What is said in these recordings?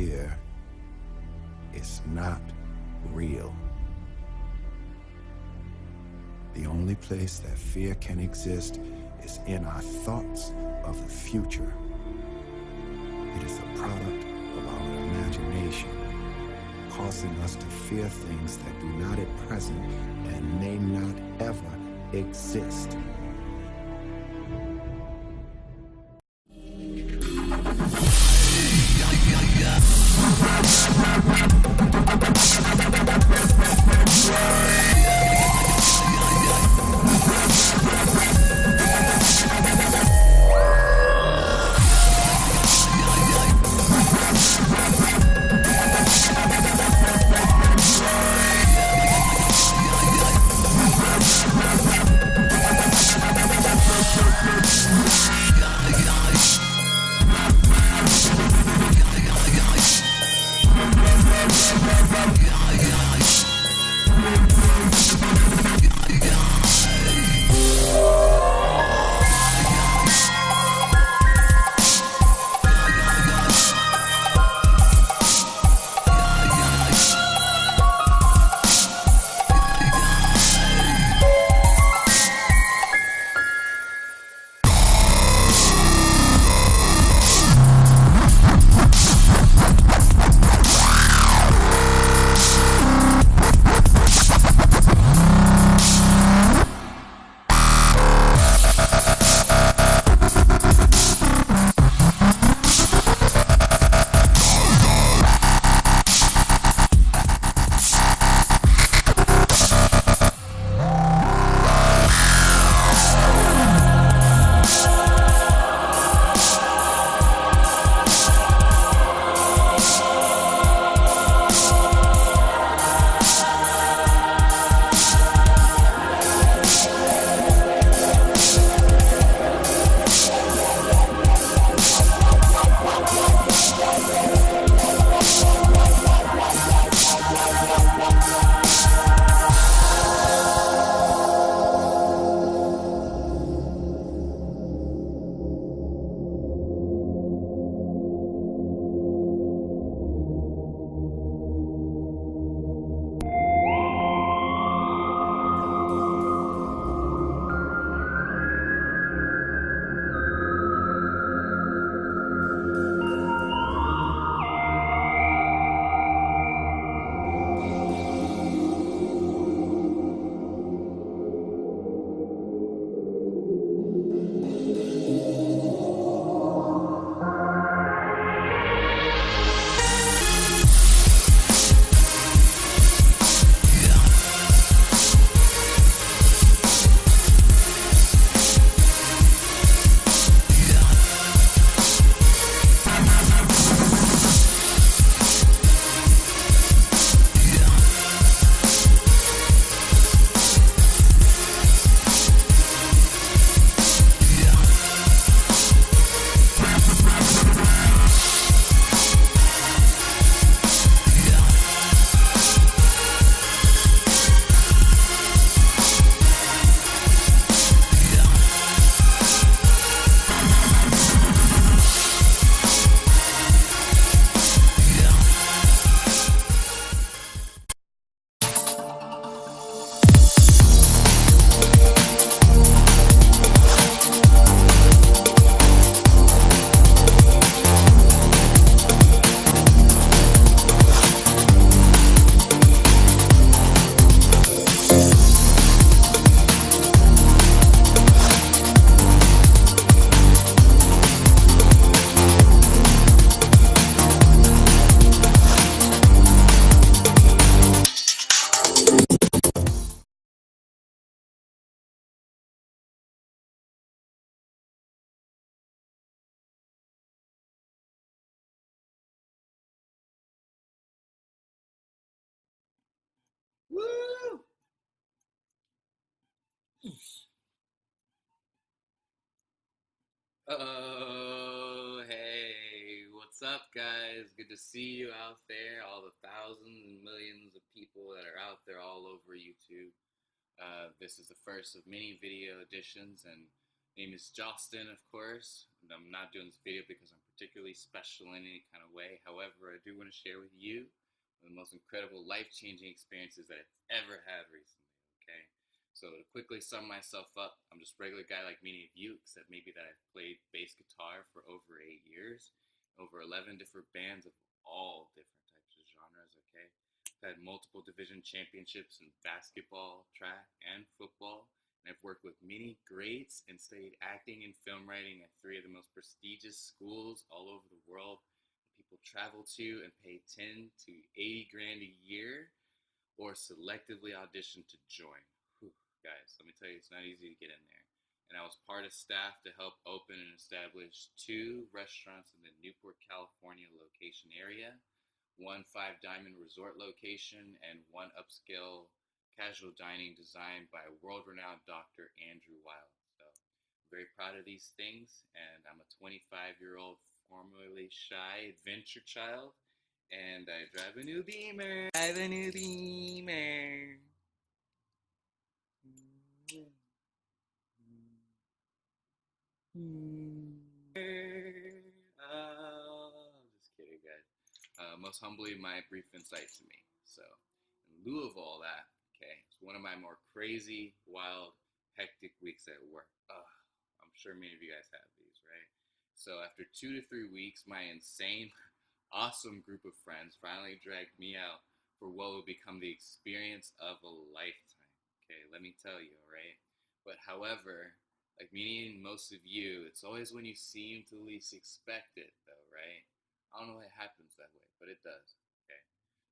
fear is not real. The only place that fear can exist is in our thoughts of the future. It is a product of our imagination, causing us to fear things that do not at present and may not ever exist. Woo! Oh, hey, what's up, guys? Good to see you out there, all the thousands and millions of people that are out there all over YouTube. This is the first of many video editions, and my name is Justin, of course. I'm not doing this video because I'm particularly special in any kind of way. However, I do want to share with you one of the most incredible life-changing experiences that I've ever had recently, okay? So to quickly sum myself up, I'm just a regular guy like many of you, except maybe that I've played bass guitar for over 8 years, over 11 different bands of all different types of genres, okay? I've had multiple division championships in basketball, track, and football, and I've worked with many greats and studied acting and film writing at 3 of the most prestigious schools all over the world. People travel to and pay 10 to 80 grand a year or selectively audition to join. Whew, guys, let me tell you, it's not easy to get in there. And I was part of staff to help open and establish 2 restaurants in the Newport, California location area, 1 5-diamond resort location, and 1 upscale casual dining designed by world-renowned Dr. Andrew Wild. So I'm very proud of these things, and I'm a 25-year-old formerly shy adventure child, and I drive a new Beamer. Just kidding, guys. Most humbly, my brief insight to me. So, in lieu of all that, okay, it's one of my more crazy, wild, hectic weeks at work. I'm sure many of you guys have these, right? So, after 2 to 3 weeks, my insane, awesome group of friends finally dragged me out for what would become the experience of a lifetime. Okay, let me tell you, all right? But however, like me and most of you, it's always when you seem to least expect it, though, right? I don't know why it happens that way, but it does, okay?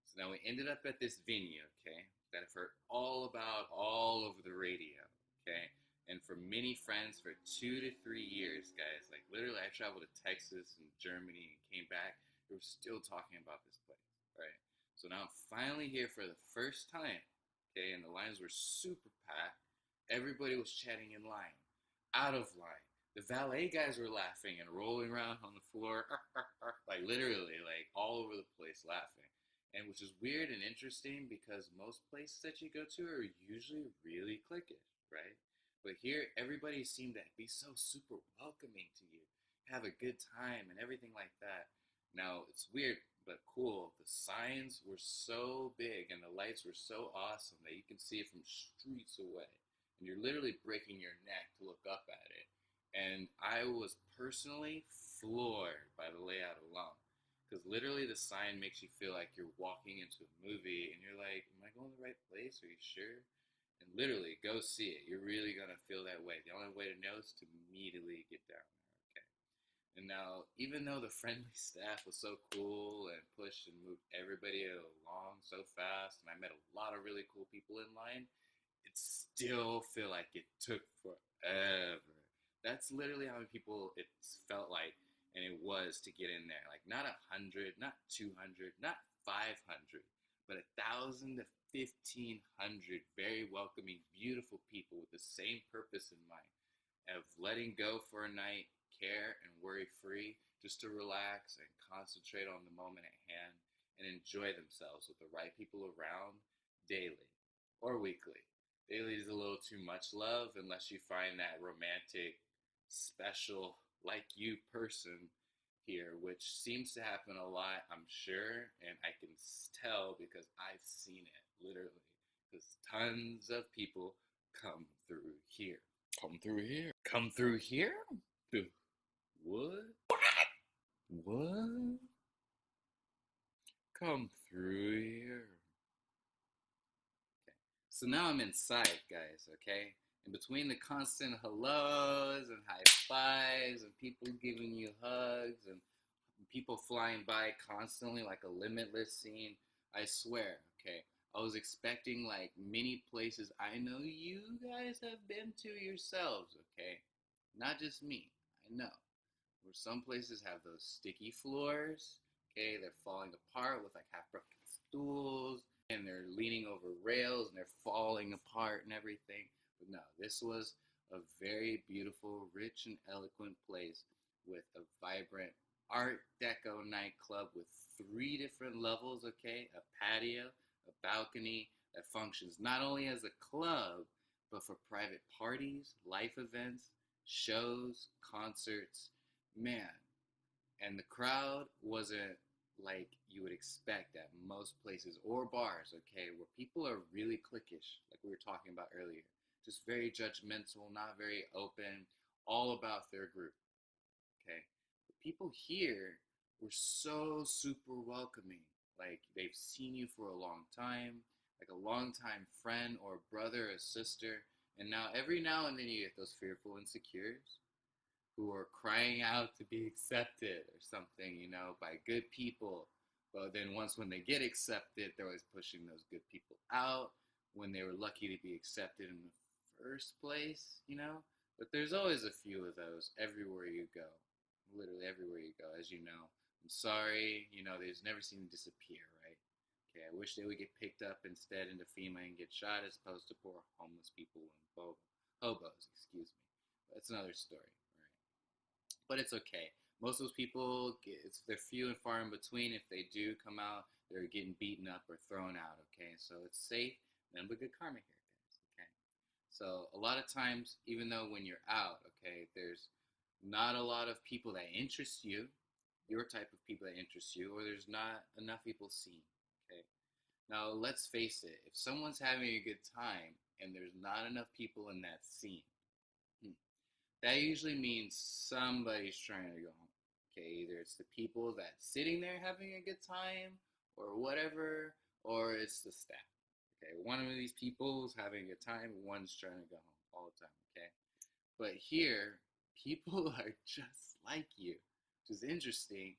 So now we ended up at this venue, okay, that I've heard all about all over the radio, okay? And for many friends for 2 to 3 years, guys, like literally I traveled to Texas and Germany and came back, we were still talking about this place, right? So now I'm finally here for the first time, okay, and the lines were super packed. Everybody was chatting in line, out of line. The valet guys were laughing and rolling around on the floor, like literally, like all over the place laughing. And which is weird and interesting because most places that you go to are usually really cliquish, right? But here, everybody seemed to be so super welcoming to you, have a good time and everything like that. Now, it's weird, but cool. The signs were so big and the lights were so awesome that you can see it from streets away. And you're literally breaking your neck to look up at it. And I was personally floored by the layout alone. Because literally the sign makes you feel like you're walking into a movie and you're like, am I going to the right place? Are you sure? And literally, go see it. You're really going to feel that way. The only way to know is to immediately get down there, okay? And now, even though the friendly staff was so cool and pushed and moved everybody along so fast, and I met a lot of really cool people in line, it still feel like it took forever. That's literally how many people it felt like, and it was to get in there. Like not 100, not 200, not 500, but 1,000 to 1,500 very welcoming, beautiful people with the same purpose in mind of letting go for a night, care and worry free, just to relax and concentrate on the moment at hand and enjoy themselves with the right people around daily or weekly. Daily is a little too much love unless you find that romantic, special, like you person here, which seems to happen a lot, I'm sure, and I can tell because I've seen it, literally, because tons of people come through here. Come through here? Come through here? What? What? Come through here. So now I'm inside, guys, okay? In between the constant hellos and high fives and people giving you hugs and people flying by constantly like a limitless scene, I swear, okay, I was expecting like many places I know you guys have been to yourselves, okay? Not just me, I know. Where some places have those sticky floors, okay? They're falling apart with like half broken stools, and they're leaning over rails and they're falling apart and everything. But no, this was a very beautiful, rich and eloquent place with a vibrant Art Deco nightclub with 3 different levels, okay? A patio, a balcony that functions not only as a club, but for private parties, life events, shows, concerts. Man, And the crowd wasn't like you would expect at most places or bars, okay, where people are really cliquish, like we were talking about earlier. Just very judgmental, not very open, all about their group, okay? The people here were so super welcoming. Like they've seen you for a long time, like a long time friend or brother or sister. And every now and then you get those fearful insecures who are crying out to be accepted or something, by good people. But then when they get accepted, they're always pushing those good people out when they were lucky to be accepted in the first place. But there's always a few of those everywhere you go. Literally everywhere you go, as you know. I'm sorry, they just never seem to disappear, right? Okay, I wish they would get picked up instead into FEMA and get shot as opposed to poor homeless people and hobos, excuse me. But that's another story, right? But it's okay. Most of those people, they're few and far in between. If they do come out, they're getting beaten up or thrown out, okay? So it's safe. None but good karma here, guys, okay? So a lot of times, even though when you're out, okay, there's not a lot of people that interest you, your type of people that interest you, or there's not enough people seen, okay? Now, let's face it. If someone's having a good time and there's not enough people in that scene, that usually means somebody's trying to go home. Okay, either it's the people that's sitting there having a good time or whatever, or it's the staff. Okay, one of these people's having a good time, one's trying to go home all the time. Okay, but here, people are just like you, which is interesting.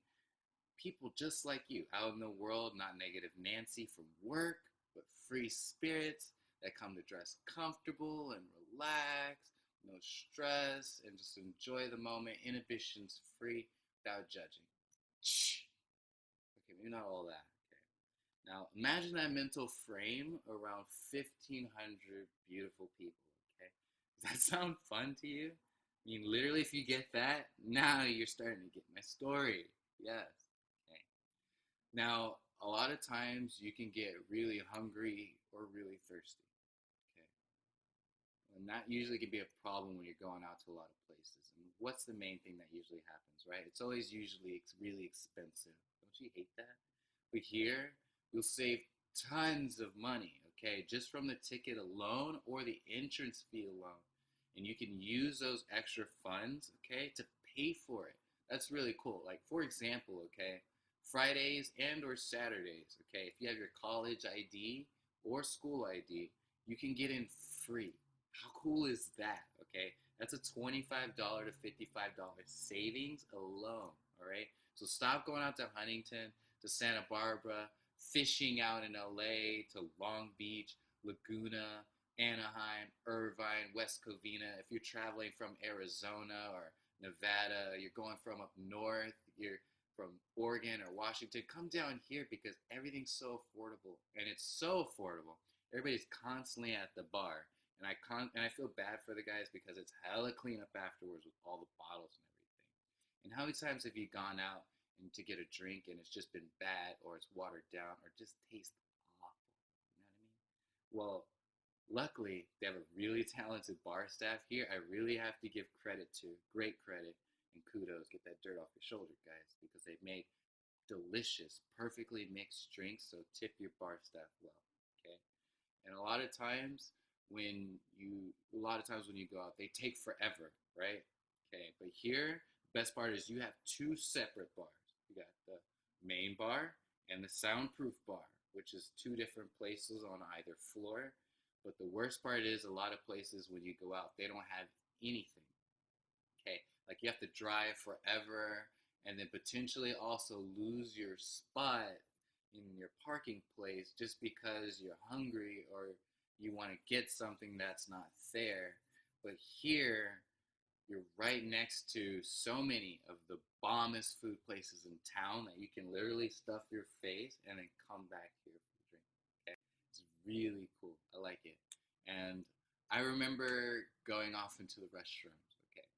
People just like you out in the world, not negative Nancy from work, but free spirits that come to dress comfortable and relax, no stress, and just enjoy the moment, inhibitions free, without judging. Okay, maybe not all that. Okay. Now, imagine that mental frame around 1,500 beautiful people. Okay, does that sound fun to you? I mean, literally, if you get that, now you're starting to get my story. Yes. Okay. Now, a lot of times you can get really hungry or really thirsty. Okay. And that usually can be a problem when you're going out to a lot of places. And what's the main thing that usually happens, right? It's always usually really expensive. Don't you hate that? But here, you'll save tons of money, okay, just from the ticket alone or the entrance fee alone. And you can use those extra funds, okay, to pay for it. That's really cool. Like, for example, okay, Fridays and or Saturdays, okay, if you have your college ID or school ID, you can get in free. How cool is that, okay? That's a $25 to $55 savings alone, all right? So stop going out to Huntington, to Santa Barbara, fishing out in LA, to Long Beach, Laguna, Anaheim, Irvine, West Covina. If you're traveling from Arizona or Nevada, you're going from up north, you're from Oregon or Washington, come down here because everything's so affordable. And it's so affordable. Everybody's constantly at the bar. And I feel bad for the guys because it's hella cleanup afterwards with all the bottles and everything. And how many times have you gone out and to get a drink and it's just been bad or it's watered down or just tastes awful? You know what I mean? Well, luckily they have a really talented bar staff here. I really have to give credit to, great credit and kudos. Get that dirt off your shoulder, guys, because they've made delicious, perfectly mixed drinks. So tip your bar staff well, okay? And a lot of times when you go out, they take forever, right? Okay, but here, the best part is you have two separate bars. You got the main bar and the soundproof bar, which is two different places on either floor. But the worst part is a lot of places when you go out, they don't have anything. Okay, like you have to drive forever and then potentially also lose your spot in your parking place just because you're hungry or you want to get something that's not there. But here, you're right next to so many of the bombest food places in town that you can literally stuff your face and then come back here for a drink. Okay, it's really cool. I like it. And I remember going off into the restrooms. Okay,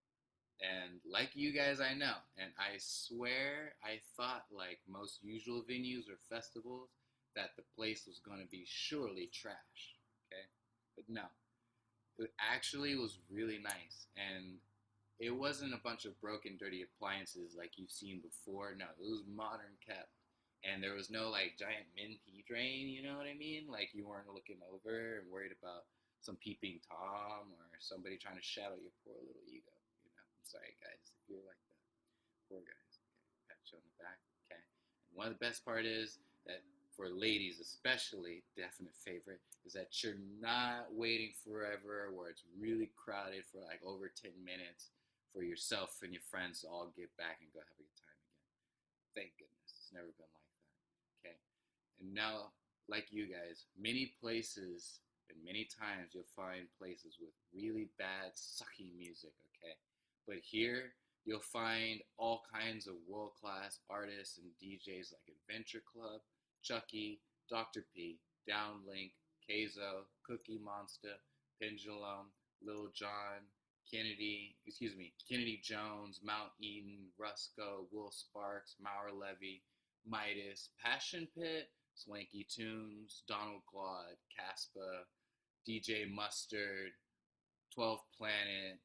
and like you guys, I know, and I swear I thought like most usual venues or festivals that the place was going to be surely trash. Okay, but no, it actually was really nice, and it wasn't a bunch of broken, dirty appliances like you've seen before. No, it was modern kept. And there was no like giant min pee drain, you know what I mean? Like you weren't looking over and worried about some peeping Tom or somebody trying to shadow your poor little ego. You know, I'm sorry guys if you're like that. Poor guys. Okay, pat you on the back. Okay. And one of the best part is that for ladies especially, definite favorite, is that you're not waiting forever where it's really crowded for like over 10 minutes for yourself and your friends to all get back and go have a good time again. Thank goodness. It's never been like that. Okay. And now, like you guys, many places and many times you'll find places with really bad, sucky music, okay? But here, you'll find all kinds of world-class artists and DJs like Adventure Club, Chucky, Dr. P, Downlink, Keizo, Cookie Monster, Pendulum, Lil Jon, Kennedy Jones, Mount Eden, Rusko, Will Sparks, Maurer Levy, Midas, Passion Pit, Swanky Tunes, Donald Glaude, Caspa, DJ Mustard, 12th Planet,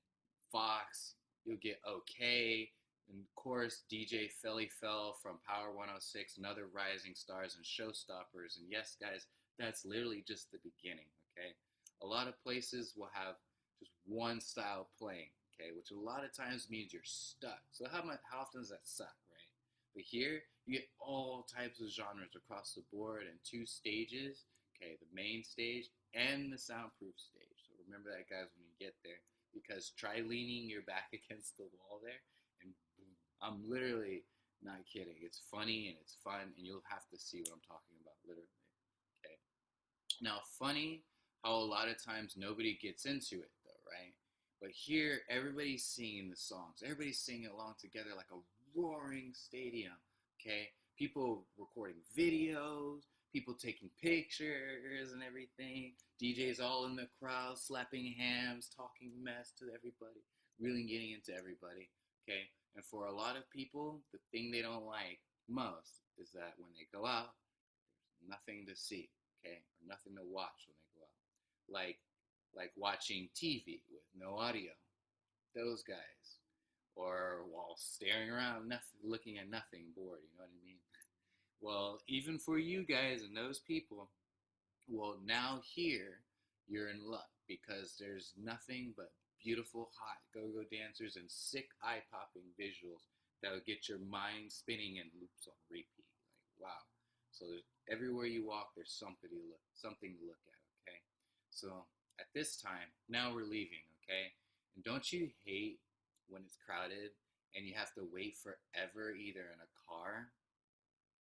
Fox, you'll get OK, and of course DJ Felly Fell from Power 106 and other rising stars and showstoppers. And yes, guys, that's literally just the beginning, okay? A lot of places will have just one style playing, okay, which a lot of times means you're stuck. So how often does that suck, right? But here, you get all types of genres across the board and 2 stages, okay, the main stage and the soundproof stage. So remember that, guys, when you get there, because try leaning your back against the wall there, and boom, I'm literally not kidding. It's funny and it's fun, and you'll have to see what I'm talking about, literally, okay? Now, funny how a lot of times nobody gets into it, though, right? But here, everybody's singing the songs. Everybody's singing along together like a roaring stadium, okay? People recording videos, people taking pictures and everything, DJs all in the crowd, slapping hams, talking mess to everybody, really getting into everybody, okay? And for a lot of people, the thing they don't like most is that when they go out, there's nothing to see, okay? Or nothing to watch when they go out. Like watching TV with no audio, those guys. Or while staring around, nothing, looking at nothing, bored, you know what I mean? Well, even for you guys and those people, well, now here, you're in luck because there's nothing but beautiful, hot go-go dancers and sick eye-popping visuals that'll get your mind spinning in loops on repeat. Like, wow. So everywhere you walk, there's something to look at, okay? So at this time, now we're leaving, okay? And don't you hate when it's crowded and you have to wait forever either in a car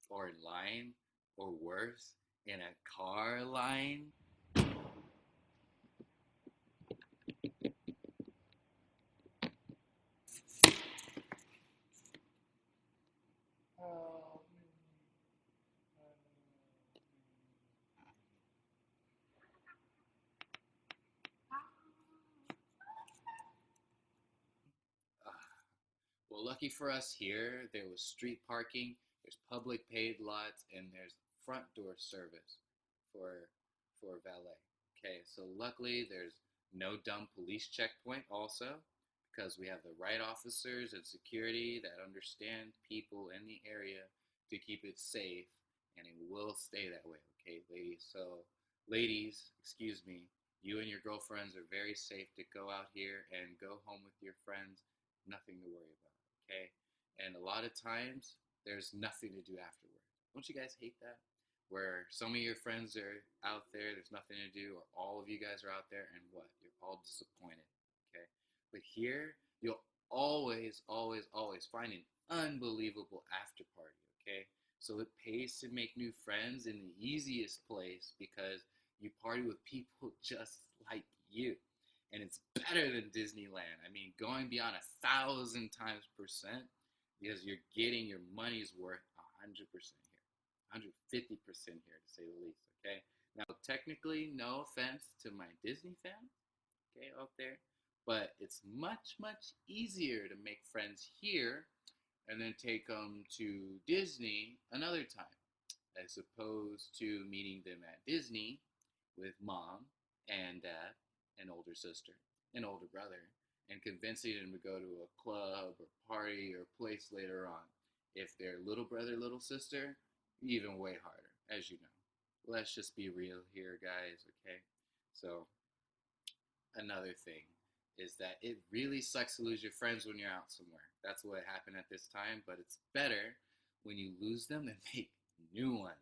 or in line, or worse, in a car line? Well, lucky for us here, there was street parking, there's public paid lots, and there's front door service for valet. Okay, so luckily there's no dumb police checkpoint also, because we have the right officers and security that understand people in the area to keep it safe, and it will stay that way, okay, ladies? So, ladies, excuse me, you and your girlfriends are very safe to go out here and go home with your friends, nothing to worry about, okay? And a lot of times, there's nothing to do afterward. Don't you guys hate that? Where some of your friends are out there, there's nothing to do, or all of you guys are out there, and what? You're all disappointed, okay? But here, you'll always, always, always find an unbelievable after party, okay? So it pays to make new friends in the easiest place because you party with people just like you. And it's better than Disneyland. I mean, going beyond 1,000 times percent because you're getting your money's worth 100% here, 150% here to say the least, okay? Now, technically, no offense to my Disney fans, okay, out there, but it's much, much easier to make friends here and then take them to Disney another time, as opposed to meeting them at Disney with mom and dad and older sister and older brother and convincing them to go to a club or party or place later on. If they're little brother, little sister, even way harder, as you know. Let's just be real here, guys, okay? So, another thing is that it really sucks to lose your friends when you're out somewhere. That's what happened at this time, but it's better when you lose them and make new ones.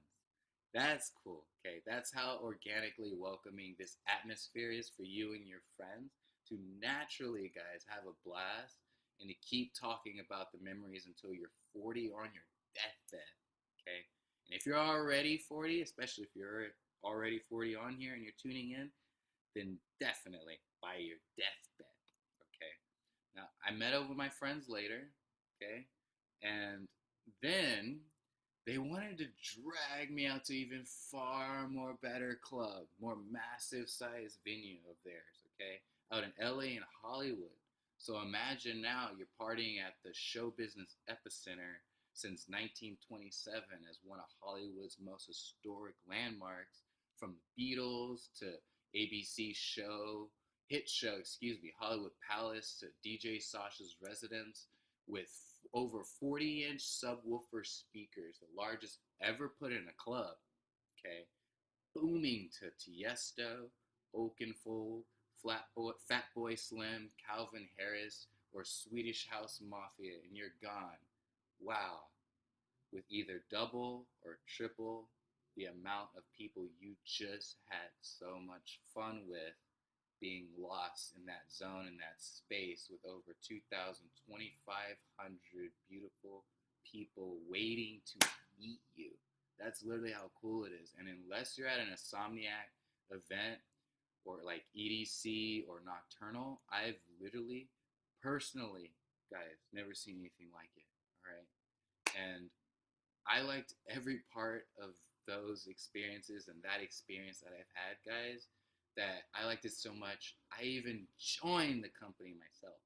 That's cool, okay? That's how organically welcoming this atmosphere is for you and your friends to naturally, guys, have a blast and to keep talking about the memories until you're 40 or on your deathbed, okay? And if you're already 40, especially if you're already 40 on here and you're tuning in, then definitely by your deathbed, okay? Now, I met up with my friends later, okay? And then they wanted to drag me out to even far more better club, more massive size venue of theirs, okay? Out in LA and Hollywood. So imagine now you're partying at the show business epicenter since 1927 as one of Hollywood's most historic landmarks, from the Beatles to ABC Hollywood Palace to DJ Sasha's residence, with over 40-inch subwoofer speakers, the largest ever put in a club, okay? Booming to Tiesto, Oakenfold, Fatboy Slim, Calvin Harris, or Swedish House Mafia, and you're gone. Wow. With either double or triple the amount of people you just had so much fun with, being lost in that zone, in that space, with over 2,500 beautiful people waiting to meet you. That's literally how cool it is. And unless you're at an Insomniac event or like EDC or Nocturnal, I've literally, personally, guys, never seen anything like it. All right. And I liked every part of those experiences and that experience that I've had, guys, that I liked it so much, I even joined the company myself.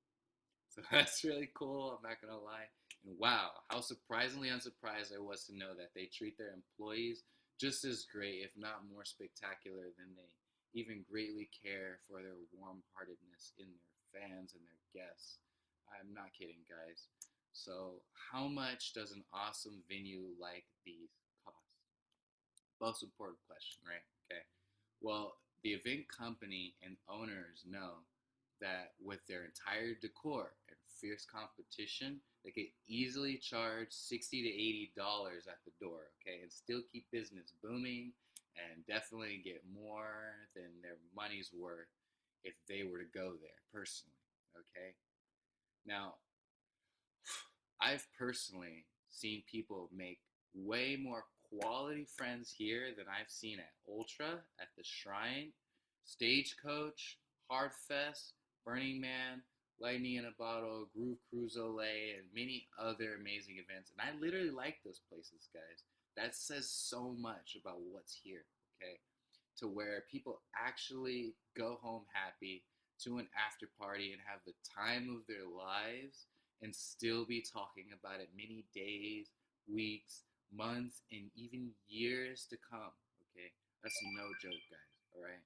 So that's really cool, I'm not going to lie. And wow, how surprisingly unsurprised I was to know that they treat their employees just as great, if not more spectacular, than they even greatly care for their warm-heartedness in their fans and their guests. I'm not kidding, guys. So how much does an awesome venue like these cost? Most important question, right? Okay. Well, the event company and owners know that with their entire decor and fierce competition, they could easily charge $60 to $80 at the door, okay, and still keep business booming and definitely get more than their money's worth if they were to go there personally, okay? Now, I've personally seen people make way more quality friends here than I've seen at Ultra, at the Shrine, Stagecoach, Hardfest, Burning Man, Lightning in a Bottle, Groove Cruise Olay, and many other amazing events. And I literally like those places, guys. That says so much about what's here, okay? To where people actually go home happy to an after party and have the time of their lives and still be talking about it many days, weeks, months, and even years to come, okay? That's no joke, guys, all right?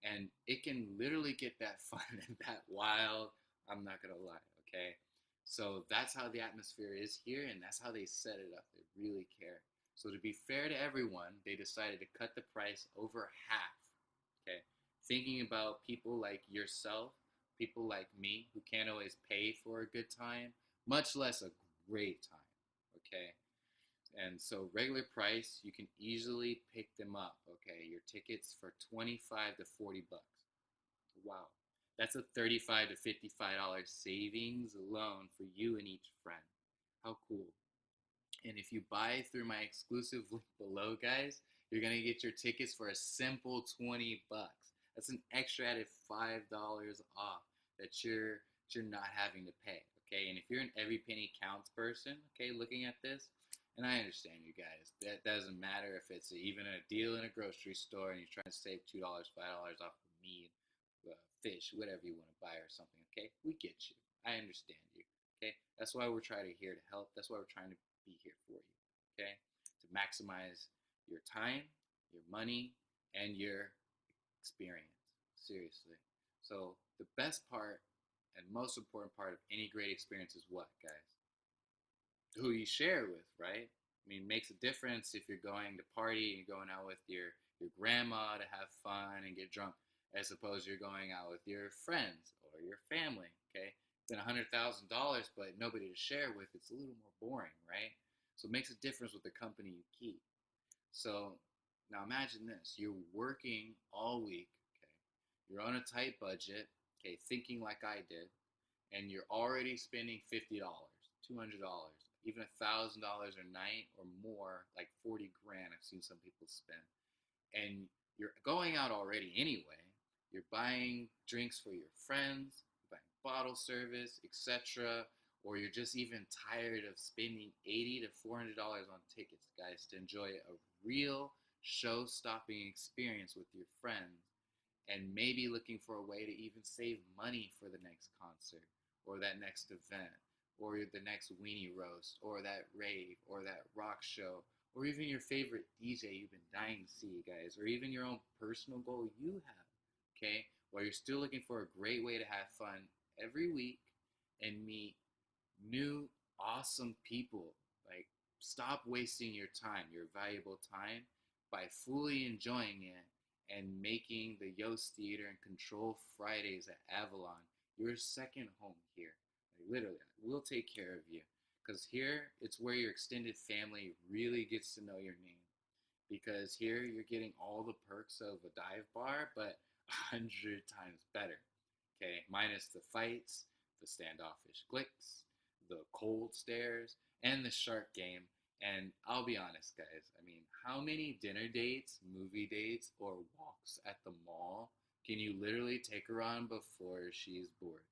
And it can literally get that fun and that wild, I'm not gonna lie, okay? So that's how the atmosphere is here, and that's how they set it up. They really care. So to be fair to everyone, they decided to cut the price over half, okay? Thinking about people like yourself, people like me, who can't always pay for a good time, much less a great time, okay? And so regular price, you can easily pick them up, okay? Your tickets for 25 to 40 bucks. Wow. That's a $35 to $55 savings alone for you and each friend. How cool. And if you buy through my exclusive link below, guys, you're going to get your tickets for a simple 20 bucks. That's an extra added $5 off that you're not having to pay, okay? And if you're an every penny counts person, okay, looking at this, and I understand you guys, that doesn't matter if it's even a deal in a grocery store and you're trying to save $2, $5 off of meat, fish, whatever you want to buy or something, okay? We get you. I understand you, okay? That's why we're trying to here to help. That's why we're trying to be here for you, okay? To maximize your time, your money, and your experience. Seriously. So the best part and most important part of any great experience is what, guys? Who you share with, right? I mean, it makes a difference if you're going to party and you're going out with your grandma to have fun and get drunk, as opposed to you're going out with your friends or your family, okay? Then $100,000, but nobody to share with, it's a little more boring, right? So it makes a difference with the company you keep. So now imagine this. You're working all week, okay? You're on a tight budget, okay, thinking like I did, and you're already spending $50, $200, even $1,000 a night or more, like 40 grand I've seen some people spend. And you're going out already anyway. You're buying drinks for your friends, you're buying bottle service, etc. Or you're just even tired of spending $80 to $400 on tickets, guys, to enjoy a real show-stopping experience with your friends, and maybe looking for a way to even save money for the next concert or that next event or the next weenie roast or that rave or that rock show, or even your favorite DJ you've been dying to see, guys, or even your own personal goal you have, okay? While you're still looking for a great way to have fun every week and meet new, awesome people. Like, stop wasting your time, your valuable time, by fully enjoying it and making the Yost Theater and Control Fridays at Avalon your second home here. Like, literally, we'll take care of you. Because here, it's where your extended family really gets to know your name. Because here, you're getting all the perks of a dive bar, but 100 times better. Okay, minus the fights, the standoffish glicks, the cold stares, and the shark game. And I'll be honest, guys, I mean, how many dinner dates, movie dates, or walks at the mall can you literally take her on before she's bored?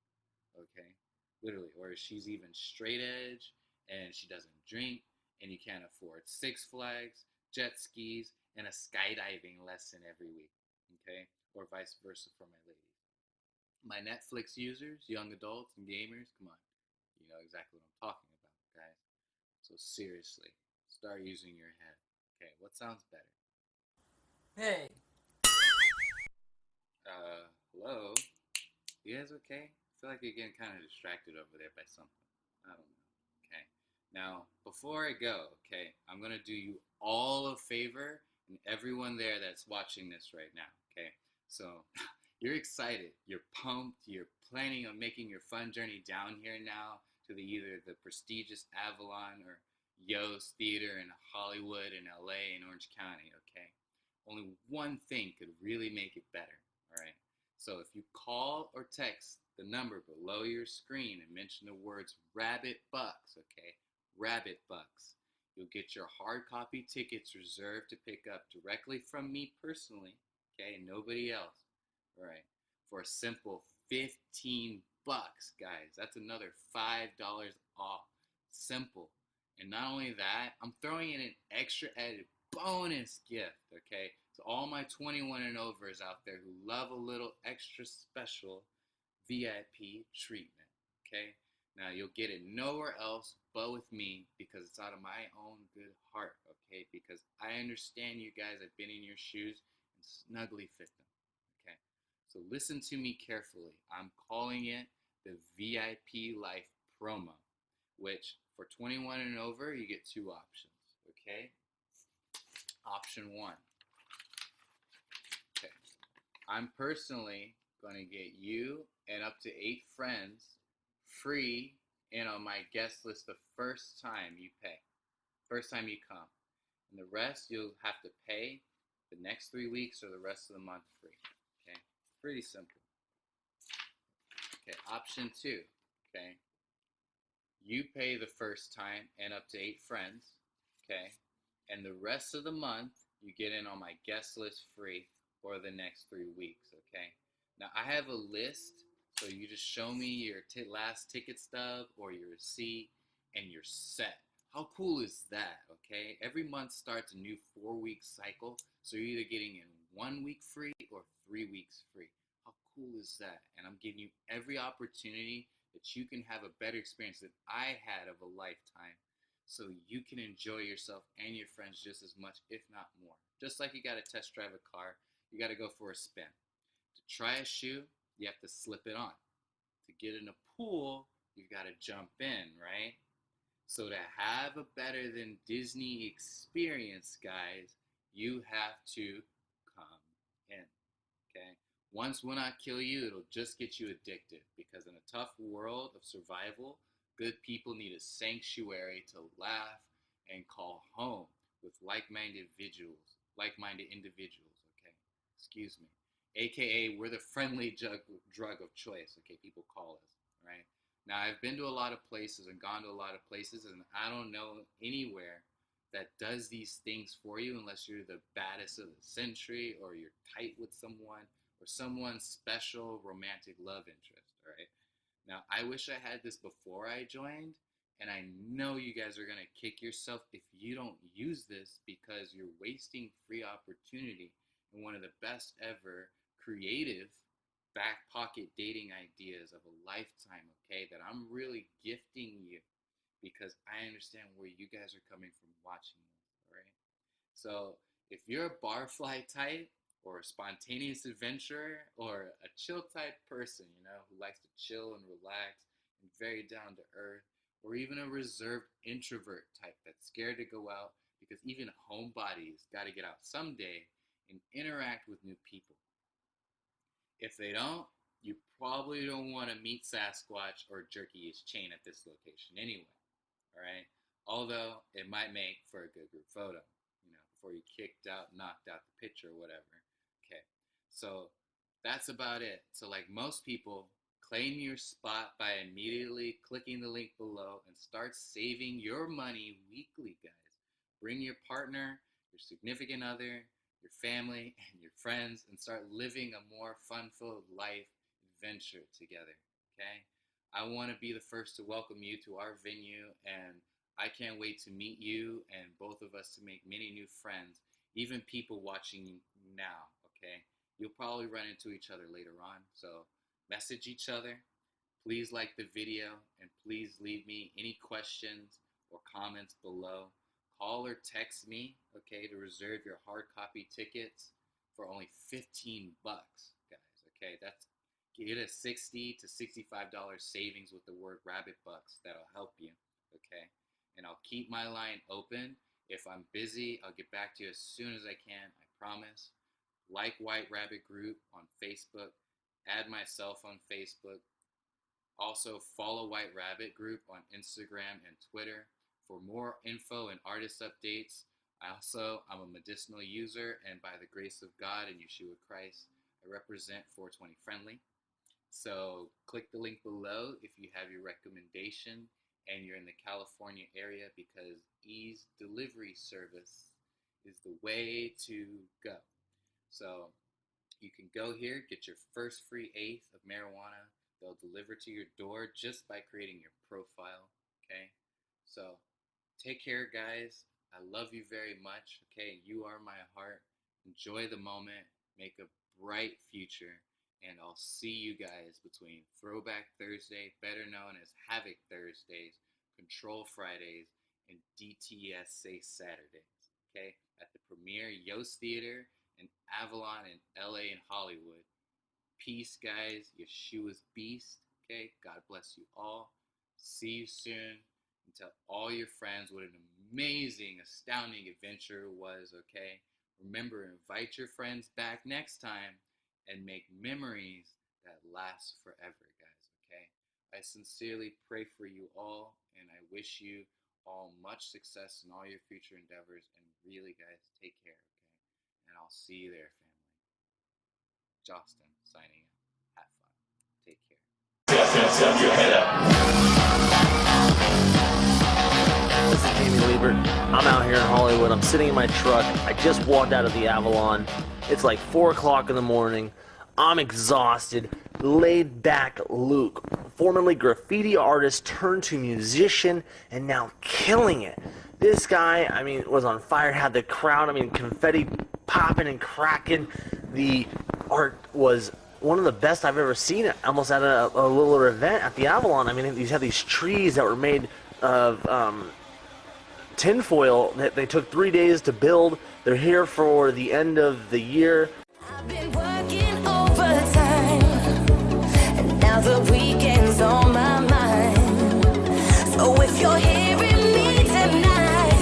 Okay? Literally. Or she's even straight edge and she doesn't drink and you can't afford Six Flags, jet skis, and a skydiving lesson every week. Okay? Or vice versa for my ladies. My Netflix users, young adults, and gamers, come on. You know exactly what I'm talking about, guys. So seriously, start using your head. Okay, what sounds better? Hey, Hello? You guys okay? I feel like you're getting kind of distracted over there by something. I don't know. Okay. Now, before I go, okay, I'm going to do you all a favor and everyone there that's watching this right now, okay? So, you're excited, you're pumped, you're planning on making your fun journey down here now to either the prestigious Avalon or Yost Theater in Hollywood and LA and Orange County, okay? Only one thing could really make it better, all right? So if you call or text the number below your screen and mention the words Rabbit Bucks, okay? Rabbit Bucks. You'll get your hard copy tickets reserved to pick up directly from me personally, okay? Nobody else, all right? For a simple 15 bucks, guys. That's another $5 off. Simple. And not only that, I'm throwing in an extra added bonus gift, okay? To all my 21 and overs out there who love a little extra special VIP treatment, okay? Now, you'll get it nowhere else but with me because it's out of my own good heart, okay? Because I understand you guys. I've been in your shoes and snugly fit them, okay? So listen to me carefully. I'm calling it the VIP Life promo, which for 21 and over, you get two options, okay? Option one. Okay. I'm personally going to get you and up to 8 friends free in on my guest list the first time you pay. First time you come. And the rest you'll have to pay the next 3 weeks or the rest of the month free. Okay? Pretty simple. Okay, option 2. Okay? You pay the first time and up to 8 friends. Okay? And the rest of the month you get in on my guest list free for the next 3 weeks, okay? Now, I have a list, so you just show me your last ticket stub or your receipt, and you're set. How cool is that, okay? Every month starts a new 4-week cycle, so you're either getting in 1 week free or 3 weeks free. How cool is that? And I'm giving you every opportunity that you can have a better experience than I had of a lifetime, so you can enjoy yourself and your friends just as much, if not more. Just like you got to test drive a car, you got to go for a spin. To try a shoe, you have to slip it on. To get in a pool, you've got to jump in, right? So to have a better than Disney experience, guys, you have to come in, okay? Once will not kill you, it'll just get you addicted, because in a tough world of survival, good people need a sanctuary to laugh and call home with like-minded individuals, okay? Excuse me. AKA, we're the friendly drug of choice, okay? People call us, right? Now, I've been to a lot of places and gone to a lot of places, and I don't know anywhere that does these things for you unless you're the baddest of the century, or you're tight with someone, or someone's special romantic love interest, all right? Now, I wish I had this before I joined, and I know you guys are going to kick yourself if you don't use this, because you're wasting free opportunity and one of the best ever creative back pocket dating ideas of a lifetime, okay, that I'm really gifting you, because I understand where you guys are coming from watching this, all right? So if you're a barfly type, or a spontaneous adventurer, or a chill type person, you know, who likes to chill and relax and very down to earth, or even a reserved introvert type that's scared to go out because even homebodies got to get out someday and interact with new people. If they don't, you probably don't want to meet Sasquatch or jerky his chain at this location anyway, all right? Although it might make for a good group photo, you know, before you kicked out, knocked out the picture or whatever. Okay, so that's about it. So like most people, claim your spot by immediately clicking the link below and start saving your money weekly, guys. Bring your partner, your significant other, your family, and your friends, and start living a more fun-filled life adventure together, okay? I want to be the first to welcome you to our venue, and I can't wait to meet you and both of us to make many new friends, even people watching now, okay? You'll probably run into each other later on, so message each other. Please like the video, and please leave me any questions or comments below. Call or text me, okay, to reserve your hard copy tickets for only $15, guys, okay? That's, get a $60 to $65 savings with the word rabbit bucks. That'll help you, okay? And I'll keep my line open. If I'm busy, I'll get back to you as soon as I can, I promise. Like White Rabbit Group on Facebook. Add myself on Facebook. Also, follow White Rabbit Group on Instagram and Twitter for more info and artist updates. I'm a medicinal user, and by the grace of God and Yeshua Christ, I represent 420 Friendly. So click the link below if you have your recommendation and you're in the California area, because Ease Delivery Service is the way to go. So you can go here, get your first free eighth of marijuana. They'll deliver to your door just by creating your profile, okay? So take care, guys. I love you very much, okay? You are my heart. Enjoy the moment. Make a bright future. And I'll see you guys between Throwback Thursday, better known as Havoc Thursdays, Control Fridays, and DTSA Saturdays, okay? At the premiere Yost Theater in Avalon in LA and Hollywood. Peace, guys. Yeshua's beast, okay? God bless you all. See you soon. And tell all your friends what an amazing, astounding adventure it was, okay? Remember, invite your friends back next time and make memories that last forever, guys, okay? I sincerely pray for you all, and I wish you all much success in all your future endeavors. And really, guys, take care, okay? And I'll see you there, family. Justin, signing out. Have fun. Take care. This is Jamie Liebert. I'm out here in Hollywood. I'm sitting in my truck. I just walked out of the Avalon. It's like 4 o'clock in the morning. I'm exhausted. Laid back Luke, formerly graffiti artist turned to musician and now killing it. This guy, I mean, was on fire, had the crowd, I mean, confetti popping and cracking. The art was one of the best I've ever seen, almost at a little event at the Avalon. I mean, these had these trees that were made of tinfoil that they took 3 days to build. They're here for the end of the year. I've been working overtime, and now the weekend's If you're hearing me tonight,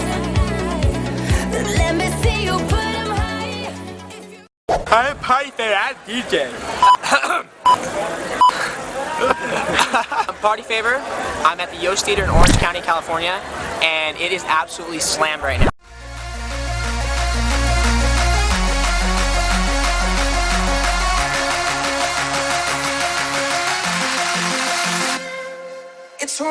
then let me see you put 'em high. I'm Party Favor DJ. I'm Party Favor. I'm at the Yost Theater in Orange County, California, and it is absolutely slammed right now. It's